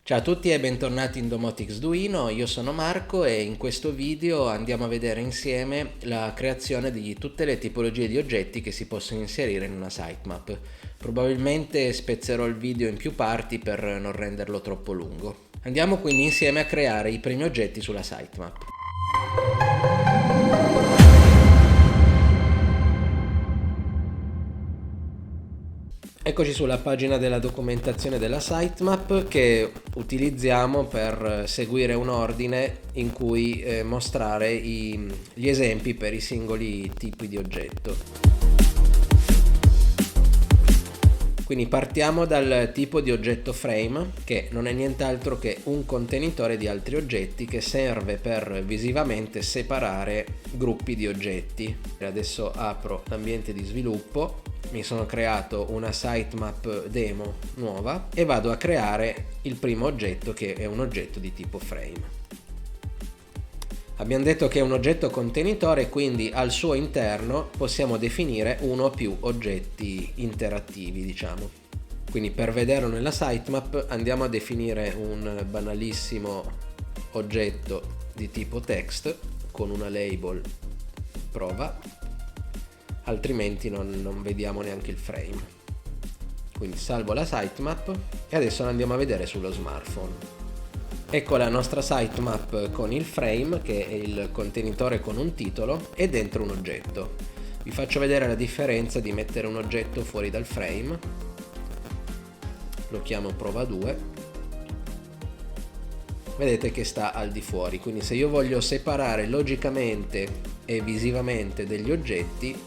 Ciao a tutti e bentornati in Domotics Duino, io sono Marco e in questo video andiamo a vedere insieme la creazione di tutte le tipologie di oggetti che si possono inserire in una sitemap. Probabilmente spezzerò il video in più parti per non renderlo troppo lungo. Andiamo quindi insieme a creare i primi oggetti sulla sitemap. Eccoci sulla pagina della documentazione della sitemap che utilizziamo per seguire un ordine in cui mostrare gli esempi per i singoli tipi di oggetto. Quindi partiamo dal tipo di oggetto frame, che non è nient'altro che un contenitore di altri oggetti che serve per visivamente separare gruppi di oggetti. Adesso apro l'ambiente di sviluppo, mi sono creato una sitemap demo nuova e vado a creare il primo oggetto, che è un oggetto di tipo frame. Abbiamo detto che è un oggetto contenitore, quindi al suo interno possiamo definire uno o più oggetti interattivi, diciamo. Quindi per vederlo nella sitemap andiamo a definire un banalissimo oggetto di tipo text con una label prova, altrimenti non vediamo neanche il frame. Quindi salvo la sitemap e adesso la andiamo a vedere sullo smartphone. Ecco la nostra sitemap con il frame, che è il contenitore con un titolo, e dentro un oggetto. Vi faccio vedere la differenza di mettere un oggetto fuori dal frame. Lo chiamo prova 2. Vedete che sta al di fuori, quindi se io voglio separare logicamente e visivamente degli oggetti,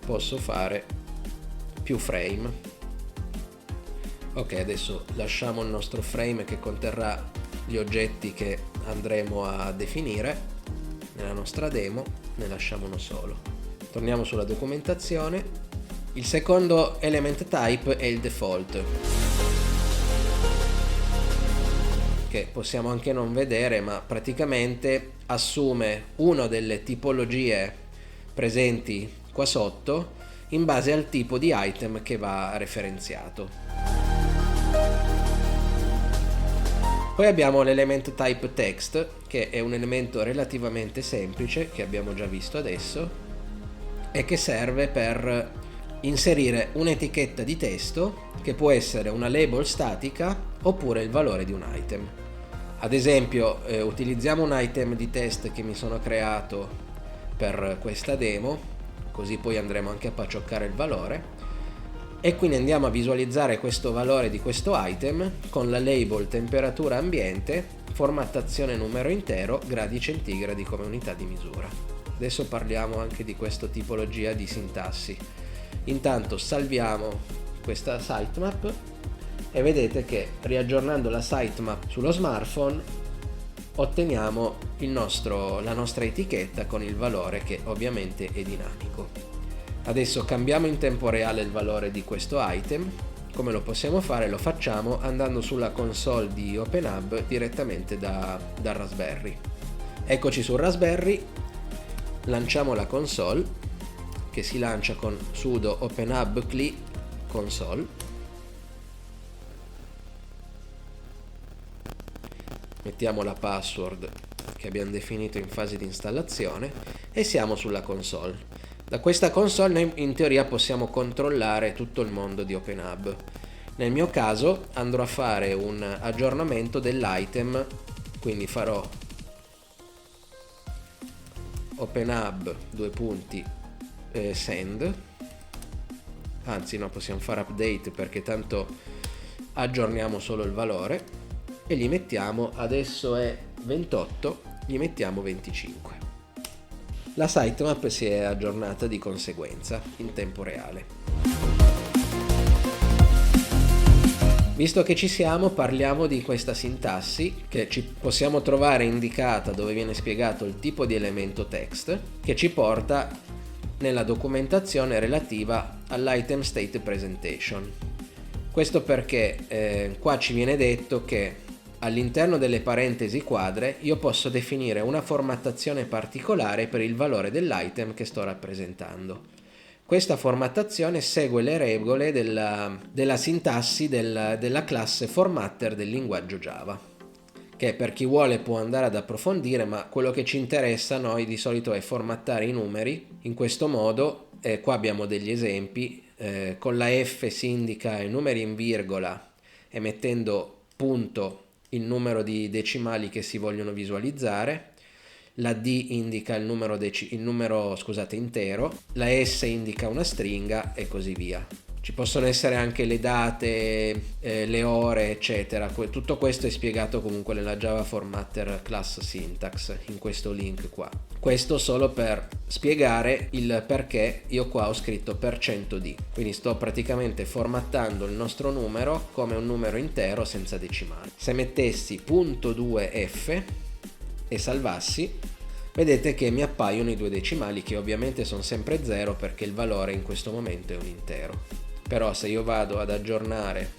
posso fare più frame. Ok, adesso lasciamo il nostro frame che conterrà gli oggetti che andremo a definire nella nostra demo, ne lasciamo uno solo. Torniamo sulla documentazione. Il secondo element type è il default, che possiamo anche non vedere, ma praticamente assume una delle tipologie presenti qua sotto in base al tipo di item che va referenziato. Poi abbiamo l'element type text, che è un elemento relativamente semplice che abbiamo già visto adesso e che serve per inserire un'etichetta di testo che può essere una label statica oppure il valore di un item. Ad esempio utilizziamo un item di test che mi sono creato per questa demo, così poi andremo anche a paccioccare il valore. E quindi andiamo a visualizzare questo valore di questo item con la label temperatura ambiente, formattazione numero intero, gradi centigradi come unità di misura. Adesso parliamo anche di questa tipologia di sintassi. Intanto salviamo questa sitemap e vedete che riaggiornando la sitemap sullo smartphone otteniamo la nostra etichetta con il valore, che ovviamente è dinamico. Adesso cambiamo in tempo reale il valore di questo item. Come lo possiamo fare? Lo facciamo andando sulla console di OpenHub direttamente dal Raspberry. Eccoci sul Raspberry, lanciamo la console, che si lancia con sudo openhub cli console. Mettiamo la password che abbiamo definito in fase di installazione e siamo sulla console. Da questa console noi in teoria possiamo controllare tutto il mondo di OpenHub. Nel mio caso andrò a fare un aggiornamento dell'item, quindi farò OpenHub send, anzi no, possiamo fare update perché tanto aggiorniamo solo il valore, e gli mettiamo, adesso è 28, gli mettiamo 25. La sitemap si è aggiornata di conseguenza in tempo reale. Visto che ci siamo, parliamo di questa sintassi che ci possiamo trovare indicata dove viene spiegato il tipo di elemento text, che ci porta nella documentazione relativa all'item state presentation. Questo perché qua ci viene detto che all'interno delle parentesi quadre io posso definire una formattazione particolare per il valore dell'item che sto rappresentando. Questa formattazione segue le regole della sintassi della classe formatter del linguaggio Java, che per chi vuole può andare ad approfondire, ma quello che ci interessa a noi di solito è formattare i numeri in questo modo. Qua abbiamo degli esempi, con la F si indica i numeri in virgola e mettendo punto il numero di decimali che si vogliono visualizzare. La D indica il numero intero, la S indica una stringa e così via. Ci possono essere anche le date, le ore, eccetera. Tutto questo è spiegato comunque nella Java Formatter Class Syntax, in questo link qua. Questo solo per spiegare il perché io qua ho scritto %d. Quindi sto praticamente formattando il nostro numero come un numero intero senza decimali. Se mettessi .2f e salvassi, vedete che mi appaiono i 2 decimali, che ovviamente sono sempre 0 perché il valore in questo momento è un intero. Però se io vado ad aggiornare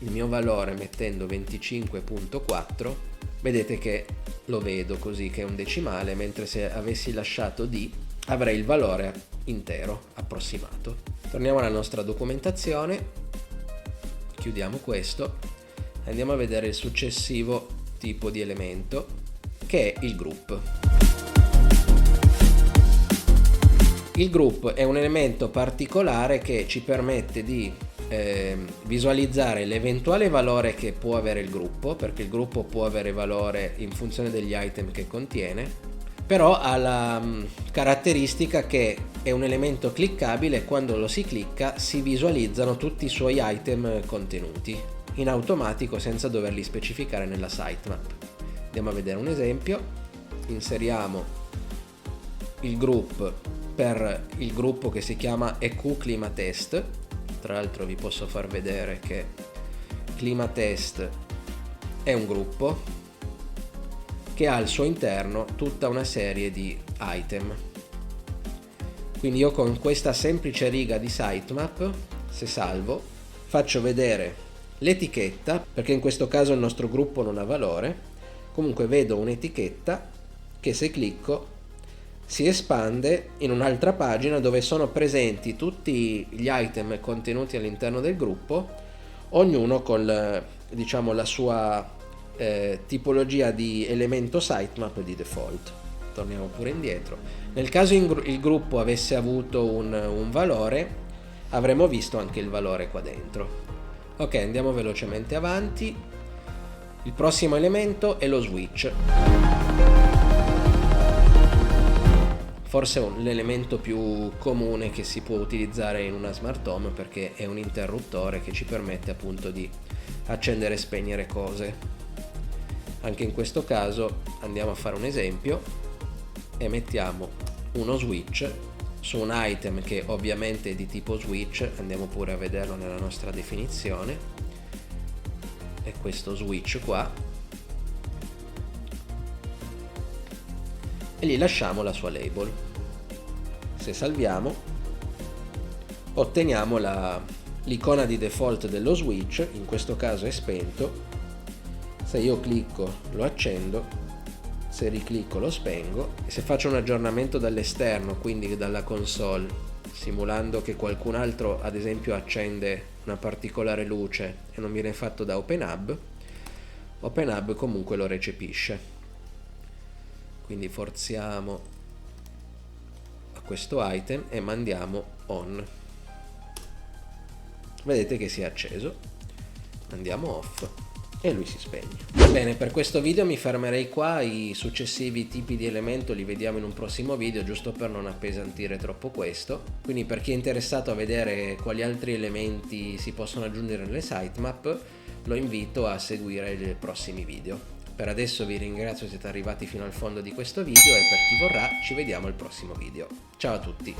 il mio valore mettendo 25.4, vedete che lo vedo così, che è un decimale, mentre se avessi lasciato D avrei il valore intero approssimato. Torniamo alla nostra documentazione, chiudiamo questo e andiamo a vedere il successivo tipo di elemento, che è il group. Il group è un elemento particolare che ci permette di visualizzare l'eventuale valore che può avere il gruppo, perché il gruppo può avere valore in funzione degli item che contiene, però ha la caratteristica che è un elemento cliccabile e quando lo si clicca si visualizzano tutti i suoi item contenuti in automatico senza doverli specificare nella sitemap. Andiamo a vedere un esempio. Inseriamo il group per il gruppo che si chiama EQ Clima Test. Tra l'altro vi posso far vedere che Clima Test è un gruppo che ha al suo interno tutta una serie di item. Quindi io con questa semplice riga di sitemap, se salvo, faccio vedere l'etichetta, perché in questo caso il nostro gruppo non ha valore. Comunque vedo un'etichetta che se clicco si espande in un'altra pagina dove sono presenti tutti gli item contenuti all'interno del gruppo, ognuno con diciamo la sua tipologia di elemento sitemap di default. Torniamo pure indietro. Nel caso il gruppo avesse avuto un valore, avremmo visto anche il valore qua dentro. Ok, andiamo velocemente avanti. Il prossimo elemento è lo switch. Forse è l'elemento più comune che si può utilizzare in una smart home, perché è un interruttore che ci permette appunto di accendere e spegnere cose. Anche in questo caso andiamo a fare un esempio e mettiamo uno switch su un item che ovviamente è di tipo switch. Andiamo pure a vederlo nella nostra definizione. È questo switch qua e gli lasciamo la sua label. Se salviamo otteniamo l'icona di default dello switch, in questo caso è spento. Se io clicco lo accendo, se riclicco lo spengo, e se faccio un aggiornamento dall'esterno, quindi dalla console, simulando che qualcun altro ad esempio accende una particolare luce e non viene fatto da OpenHub, OpenHub comunque lo recepisce. Quindi forziamo a questo item e mandiamo on. Vedete che si è acceso. Andiamo off e lui si spegne. Bene, per questo video mi fermerei qua. I successivi tipi di elemento li vediamo in un prossimo video, giusto per non appesantire troppo questo. Quindi per chi è interessato a vedere quali altri elementi si possono aggiungere nelle sitemap, lo invito a seguire i prossimi video. Per adesso vi ringrazio se siete arrivati fino al fondo di questo video e per chi vorrà ci vediamo al prossimo video. Ciao a tutti!